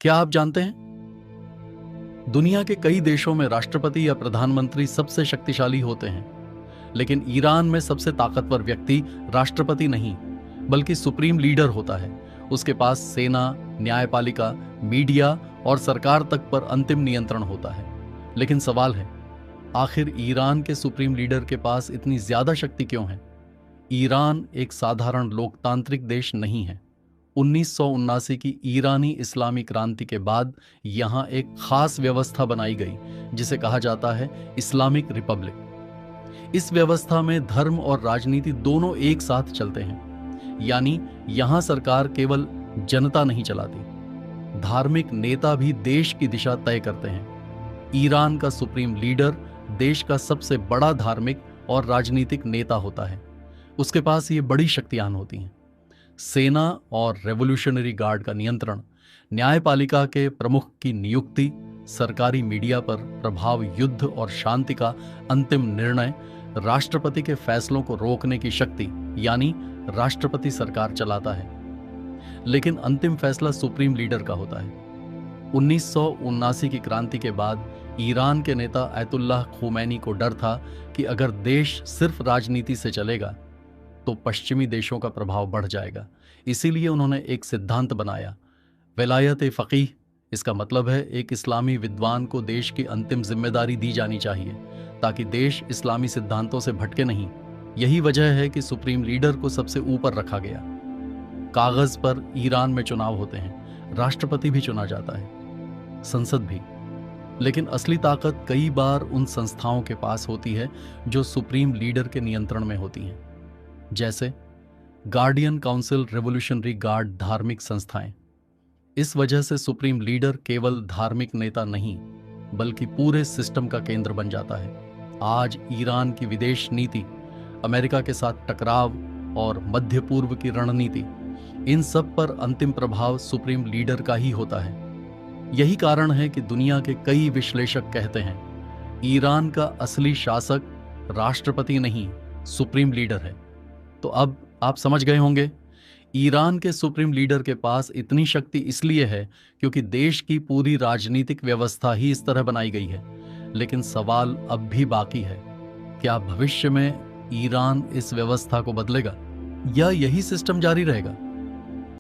क्या आप जानते हैं, दुनिया के कई देशों में राष्ट्रपति या प्रधानमंत्री सबसे शक्तिशाली होते हैं, लेकिन ईरान में सबसे ताकतवर व्यक्ति राष्ट्रपति नहीं बल्कि सुप्रीम लीडर होता है। उसके पास सेना, न्यायपालिका, मीडिया और सरकार तक पर अंतिम नियंत्रण होता है। लेकिन सवाल है, आखिर ईरान के सुप्रीम लीडर के पास इतनी ज्यादा शक्ति क्यों है? ईरान एक साधारण लोकतांत्रिक देश नहीं है। 1979 की ईरानी इस्लामी क्रांति के बाद यहां एक खास व्यवस्था बनाई गई जिसे कहा जाता है इस्लामिक रिपब्लिक। इस व्यवस्था में धर्म और राजनीति दोनों एक साथ चलते हैं, यानी यहां सरकार केवल जनता नहीं चलाती, धार्मिक नेता भी देश की दिशा तय करते हैं। ईरान का सुप्रीम लीडर देश का सबसे बड़ा धार्मिक और राजनीतिक नेता होता है। उसके पास ये बड़ी शक्तियां होती हैं: सेना और रेवोल्यूशनरी गार्ड का नियंत्रण, न्यायपालिका के प्रमुख की नियुक्ति, सरकारी मीडिया पर प्रभाव, युद्ध और शांति का अंतिम निर्णय, राष्ट्रपति के फैसलों को रोकने की शक्ति, यानी राष्ट्रपति सरकार चलाता है, लेकिन अंतिम फैसला सुप्रीम लीडर का होता है। 1979 की क्रांति के बाद ईरान के नेता अयतुल्लाह खुमैनी को डर था कि अगर देश सिर्फ राजनीति से चलेगा तो पश्चिमी देशों का प्रभाव बढ़ जाएगा। इसीलिए उन्होंने एक सिद्धांत बनाया, विलायत फ़कीह। इसका मतलब है एक इस्लामी विद्वान को देश की अंतिम जिम्मेदारी दी जानी चाहिए ताकि देश इस्लामी सिद्धांतों से भटके नहीं। यही वजह है कि सुप्रीम लीडर को सबसे ऊपर रखा गया। कागज पर ईरान में चुनाव होते हैं, राष्ट्रपति भी चुना जाता है, संसद भी, लेकिन असली ताकत कई बार उन संस्थाओं के पास होती है जो सुप्रीम लीडर के नियंत्रण में होती हैं, जैसे गार्डियन काउंसिल, रेवोल्यूशनरी गार्ड, धार्मिक संस्थाएं। इस वजह से सुप्रीम लीडर केवल धार्मिक नेता नहीं बल्कि पूरे सिस्टम का केंद्र बन जाता है। आज ईरान की विदेश नीति, अमेरिका के साथ टकराव और मध्य पूर्व की रणनीति, इन सब पर अंतिम प्रभाव सुप्रीम लीडर का ही होता है। यही कारण है कि दुनिया के कई विश्लेषक कहते हैं ईरान का असली शासक राष्ट्रपति नहीं, सुप्रीम लीडर है। तो अब आप समझ गए होंगे, ईरान के सुप्रीम लीडर के पास इतनी शक्ति इसलिए है क्योंकि देश की पूरी राजनीतिक व्यवस्था ही इस तरह बनाई गई है। लेकिन सवाल अब भी बाकी है, क्या भविष्य में ईरान इस व्यवस्था को बदलेगा या यही सिस्टम जारी रहेगा?